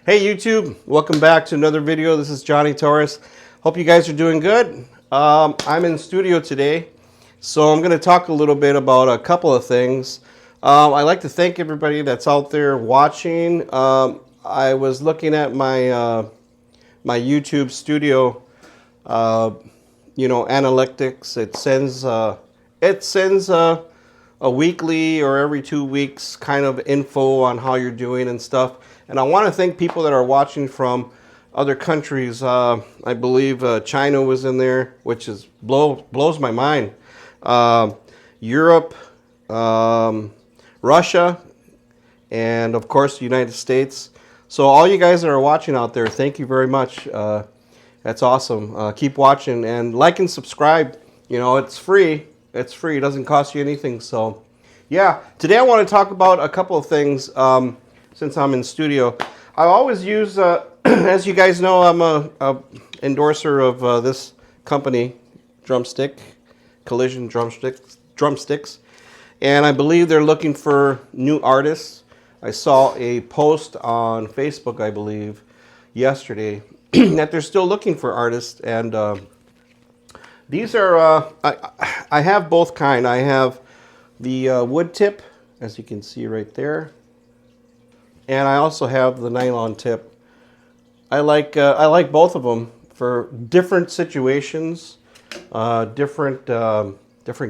Hey YouTube, welcome back to another video. This is Johnny Torres. Hope you guys are doing good. I'm in studio today, so I'm going to talk a little bit about a couple of things. I'd like to thank everybody that's out there watching. I was looking at my my YouTube studio, analytics. It sends a weekly or every 2 weeks kind of info on how you're doing and stuff. And I want to thank people that are watching from other countries. I believe China was in there, which blows my mind. Europe, Russia, and of course the United States. So all you guys that are watching out there, thank you very much. That's awesome. Keep watching and like and subscribe. You know, it's free. It's free. It doesn't cost you anything. So, yeah. Today I want to talk about a couple of things since I'm in studio. I always use, as you guys know, I'm a endorser of this company, Collision Drumsticks. And I believe they're looking for new artists. I saw a post on Facebook, I believe, yesterday that they're still looking for artists. And these are, I have both kind. I have the wood tip, as you can see right there. And I also have the nylon tip. I like both of them for different situations, different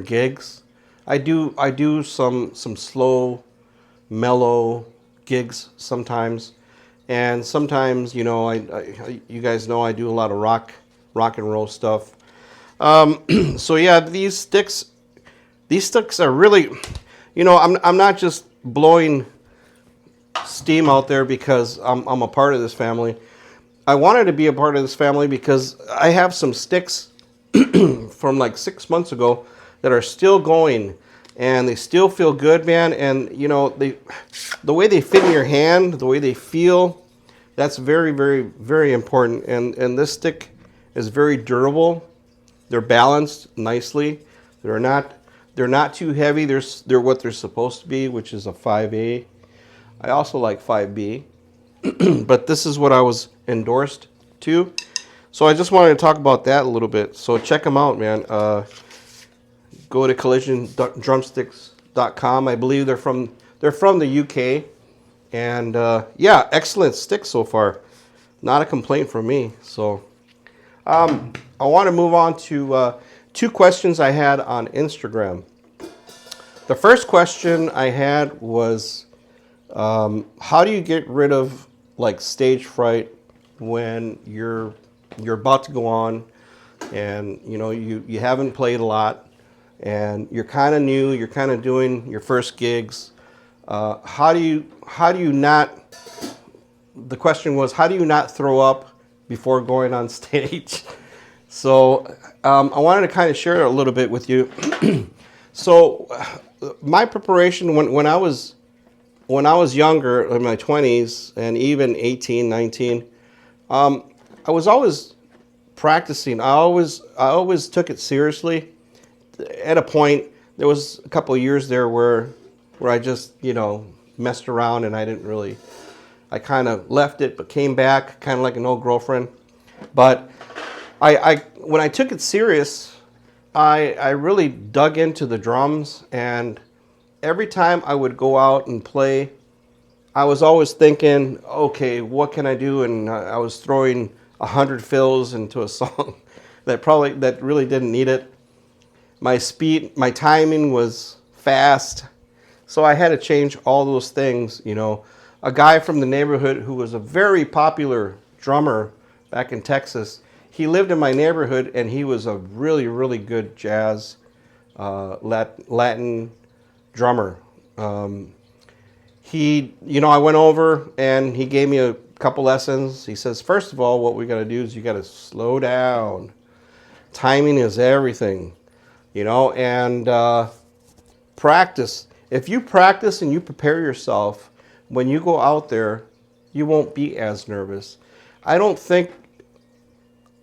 gigs. I do some slow, mellow gigs sometimes, and sometimes you guys know I do a lot of rock and roll stuff. So yeah, these sticks are really, I'm not just blowing steam out there because I'm a part of this family. I wanted to be a part of this family because I have some sticks from like 6 months ago that are still going and they still feel good, man. And the way they fit in your hand, the way they feel, that's very, very, very important. And this stick is very durable. They're balanced nicely. They're not too heavy. They're what they're supposed to be, which is a 5A. I also like 5B, but this is what I was endorsed to. So I just wanted to talk about that a little bit. So check them out, man. Go to collisiondrumsticks.com. I believe they're from the UK, and yeah, excellent sticks so far. Not a complaint from me. So I want to move on to two questions I had on Instagram. The first question I had was, how do you get rid of like stage fright when you're about to go on and you haven't played a lot and you're kind of new, you're kind of doing your first gigs? How do you not, the question was, how do you not throw up before going on stage? So I wanted to kind of share a little bit with you. So my preparation when I was younger, in my 20s, and even 18, 19, I was always practicing. I always took it seriously. At a point, there was a couple of years there where I just, messed around and I kind of left it, but came back, kind of like an old girlfriend. But when I took it serious, I really dug into the drums, and every time I would go out and play, I was always thinking, okay, what can I do? And I was throwing 100 fills into a song that really didn't need it. My speed, my timing was fast, so I had to change all those things. A guy from the neighborhood who was a very popular drummer back in Texas, he lived in my neighborhood, and he was a really, really good jazz, Latin drummer. I went over and he gave me a couple lessons. He says, first of all, what we got to do is you got to slow down. Timing is everything, and practice. If you practice and you prepare yourself, when you go out there, you won't be as nervous. I don't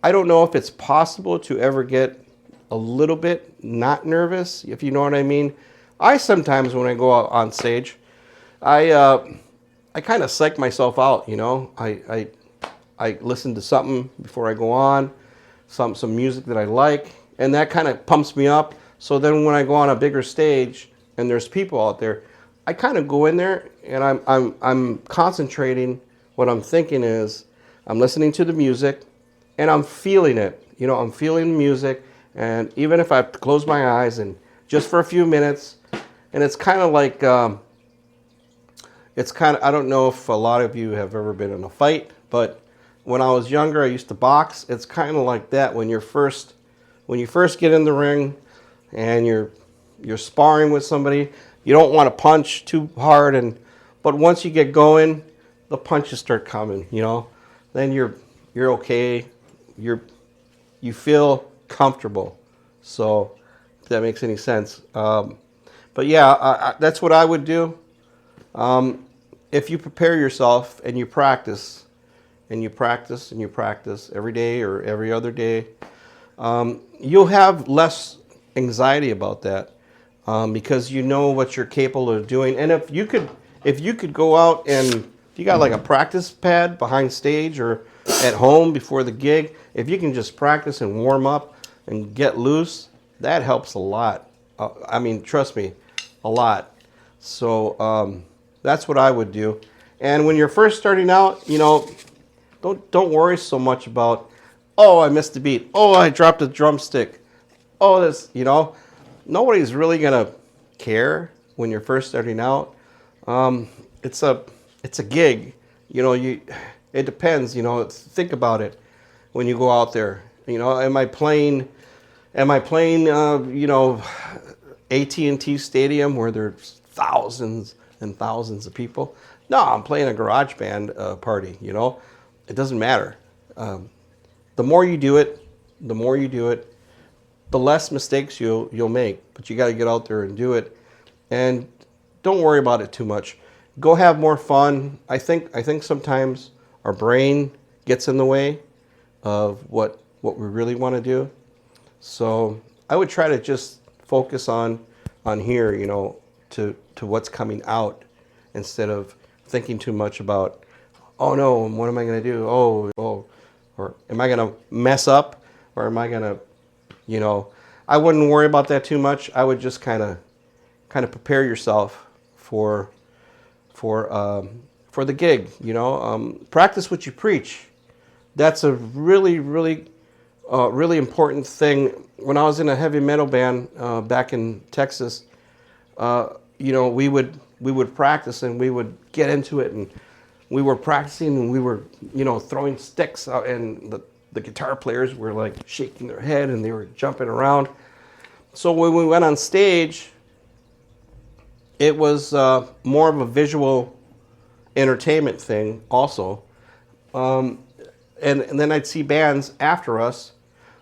know if it's possible to ever get a little bit not nervous, if you know what I mean. I sometimes, when I go out on stage, I I kind of psych myself out, you know. I listen to something before I go on, some music that I like, and that kind of pumps me up. So then when I go on a bigger stage and there's people out there, I kind of go in there and I'm concentrating. What I'm thinking is I'm listening to the music and I'm feeling it. You know, I'm feeling the music, and even if I have to close my eyes and just for a few minutes, and it's kind of like I don't know if a lot of you have ever been in a fight, but when I was younger, I used to box. It's kind of like that when you first get in the ring and you're sparring with somebody. You don't want to punch too hard, but once you get going, the punches start coming. You know, then you're okay. You feel comfortable. So if that makes any sense. But yeah, that's what I would do. If you prepare yourself and you practice and you practice and you practice every day or every other day, you'll have less anxiety about that, because you know what you're capable of doing. And if you could go out and if you got like a practice pad behind stage or at home before the gig, if you can just practice and warm up and get loose, that helps a lot. I mean, trust me, a lot. So that's what I would do. And when you're first starting out, you know, don't worry so much about, oh, I missed a beat. Oh, I dropped a drumstick. Oh, this, you know, nobody's really gonna care when you're first starting out. It's a gig, you know. It depends, you know. Think about it when you go out there. You know, am I playing? You know, AT&T Stadium where there's thousands and thousands of people? No, I'm playing a garage band party. You know, it doesn't matter. The more you do it, the less mistakes you'll make. But you got to get out there and do it, and don't worry about it too much. Go have more fun. I think sometimes our brain gets in the way of what we really want to do. So I would try to just focus on here, you know, to what's coming out, instead of thinking too much about, oh no, what am I going to do? Oh, or am I going to mess up, or am I going to, you know, I wouldn't worry about that too much. I would just kind of prepare yourself for the gig, you know. Practice what you preach. That's a really important thing. When I was in a heavy metal band back in Texas, you know, we would practice and we would get into it, and we were practicing and we were, you know, throwing sticks out, and the guitar players were like shaking their head and they were jumping around. So when we went on stage, it was more of a visual entertainment thing also. And then I'd see bands after us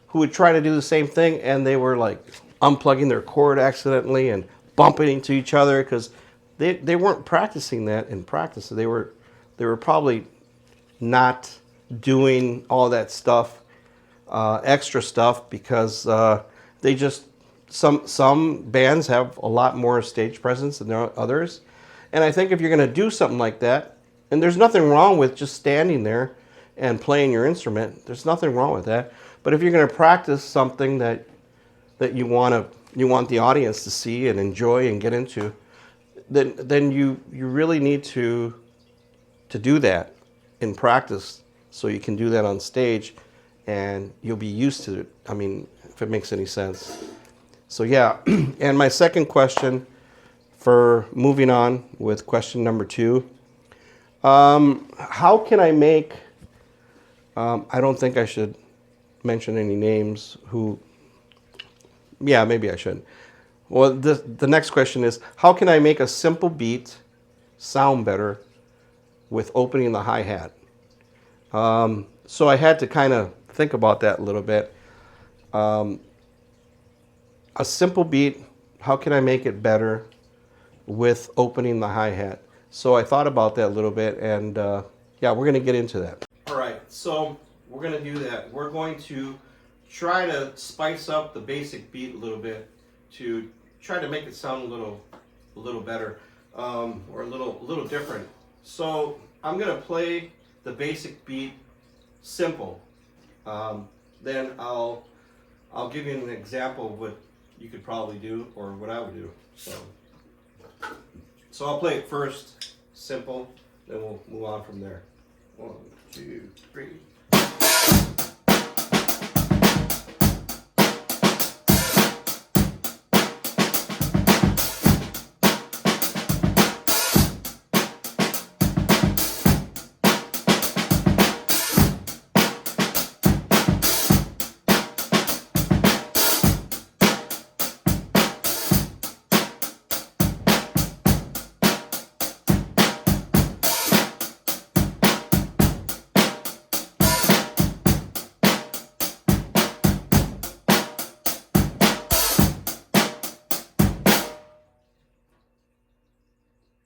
who would try to do the same thing, and they were like unplugging their cord accidentally and bumping into each other because they weren't practicing that in practice. They were probably not doing all that stuff, extra stuff, because they just, some bands have a lot more stage presence than others. And I think if you're going to do something like that, and there's nothing wrong with just standing there and playing your instrument, there's nothing wrong with that. But if you're going to practice something that you want the audience to see and enjoy and get into, then you really need to do that in practice, so you can do that on stage and you'll be used to it. I mean, if it makes any sense. So yeah, and my second question, for moving on with question number 2, how can I make, I don't think I should mention any names yeah, maybe I should. Well, the next question is, how can I make a simple beat sound better with opening the hi-hat? So I had to kind of think about that a little bit. A simple beat, how can I make it better with opening the hi-hat? So I thought about that a little bit, and yeah, we're going to get into that. All right, so we're going to do that. We're going to try to spice up the basic beat a little bit to try to make it sound a little better, or a little different. So I'm gonna play the basic beat simple. Then I'll give you an example of what you could probably do or what I would do. So I'll play it first simple, then we'll move on from there. 1, 2, 3.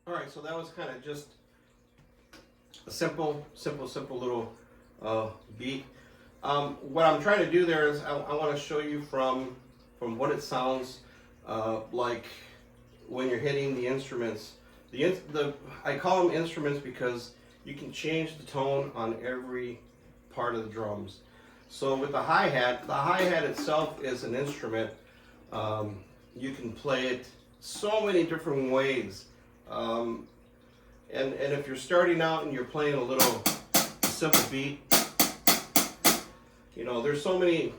All right, so that was kind of just a simple little beat. What I'm trying to do there is I want to show you from what it sounds like when you're hitting the instruments. I call them instruments because you can change the tone on every part of the drums. So with the hi-hat itself is an instrument. You can play it so many different ways. And if you're starting out and you're playing a little simple beat, you know, there's so many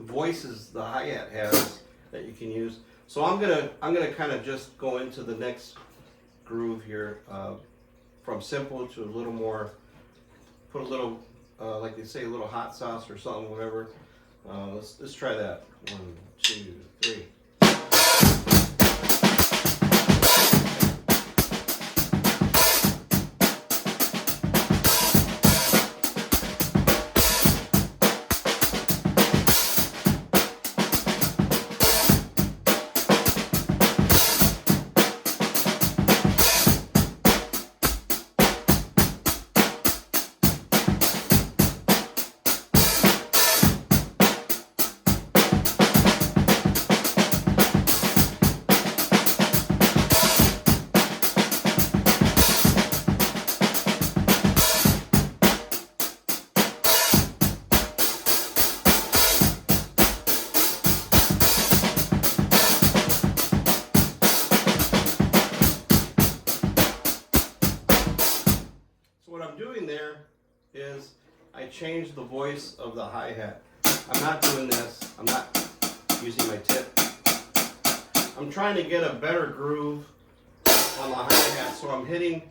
voices the hi-hat has that you can use. So I'm gonna kind of just go into the next groove here, from simple to a little more, put a little like they say, a little hot sauce or something, whatever. Let's try that. 1, 2, 3. What I'm doing there is I changed the voice of the hi-hat. I'm not doing this. I'm not using my tip. I'm trying to get a better groove on the hi-hat, so I'm hitting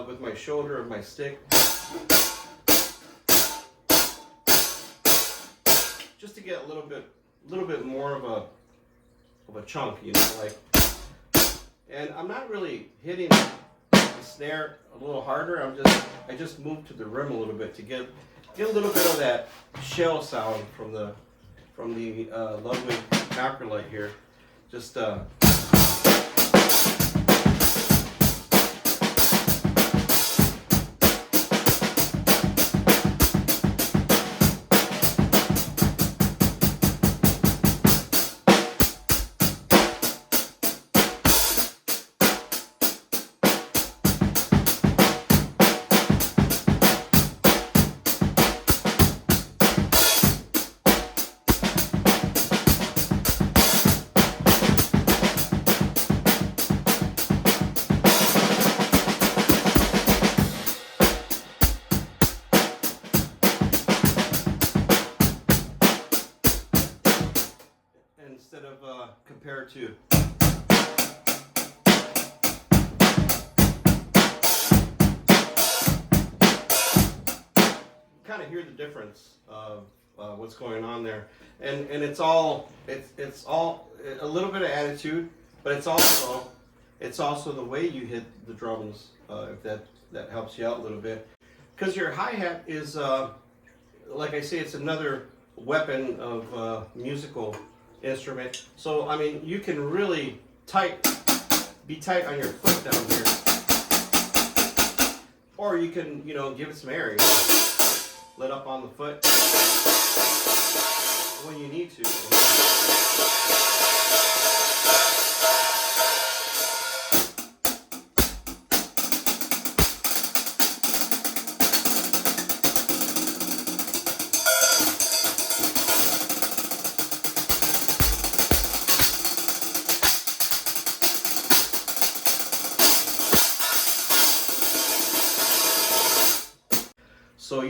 with my shoulder of my stick, just to get a little bit more of a chunk, you know, like. And I'm not really hitting the snare a little harder. I just moved to the rim a little bit to get a little bit of that shell sound from the Ludwig Macrolite here. Just instead of compare to. Kind of hear the difference of what's going on there, and it's all a little bit of attitude, but it's also the way you hit the drums, if that helps you out a little bit, because your hi-hat is like I say, it's another weapon of musical instrument. So I mean, you can really be tight on your foot down here, or you can, you know, give it some air, you know, let up on the foot when you need to.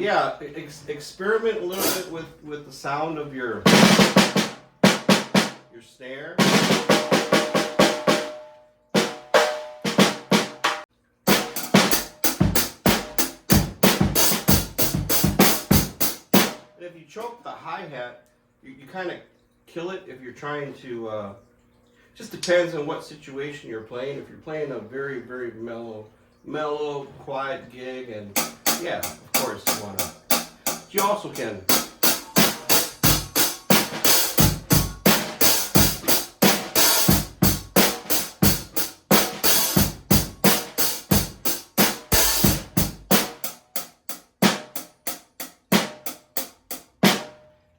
yeah, experiment a little bit with the sound of your snare. And if you choke the hi-hat, you kind of kill it if you're trying to, just depends on what situation you're playing. If you're playing a very, very mellow, quiet gig, and yeah, of course you want to. You also can.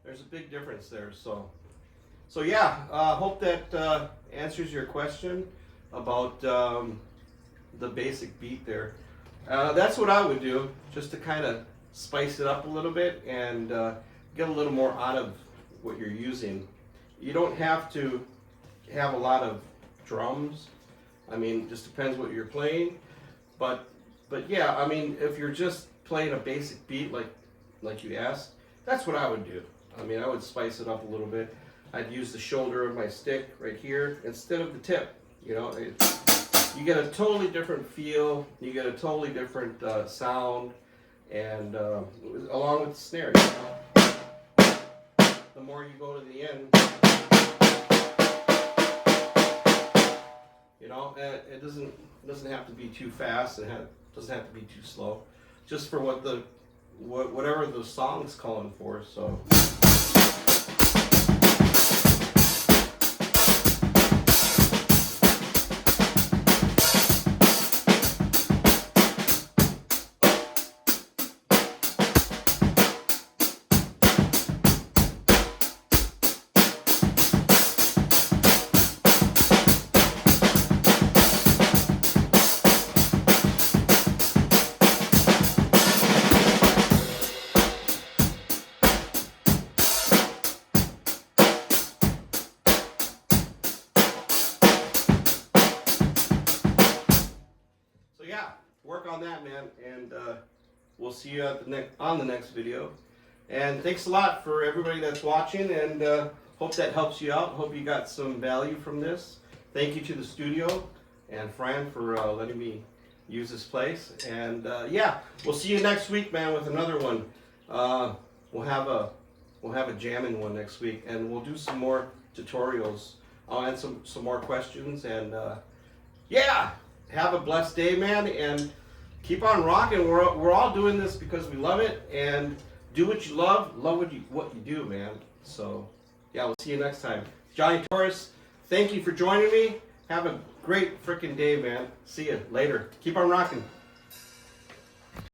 There's a big difference there. So yeah, hope that answers your question about the basic beat there. That's what I would do, just to kind of spice it up a little bit and get a little more out of what you're using. You don't have to have a lot of drums. I mean, just depends what you're playing. But yeah, I mean, if you're just playing a basic beat like you asked, that's what I would do. I mean, I would spice it up a little bit. I'd use the shoulder of my stick right here instead of the tip. You know, you get a totally different feel. You get a totally different sound, and along with the snare. You know? The more you go to the end, you know, it doesn't have to be too fast. It doesn't have to be too slow. Just for whatever the song's calling for. So. Yeah, work on that, man, and we'll see you at on the next video. And thanks a lot for everybody that's watching, and hope that helps you out. Hope you got some value from this. Thank you to the studio and Fran for letting me use this place. And yeah, we'll see you next week, man, with another one. We'll have a jamming one next week, and we'll do some more tutorials. I'll answer some more questions, and yeah. Have a blessed day, man, and keep on rocking. We're all doing this because we love it, and do what you love what you do, man. So, yeah, we'll see you next time. Johnny Torres, thank you for joining me. Have a great freaking day, man. See you later. Keep on rocking.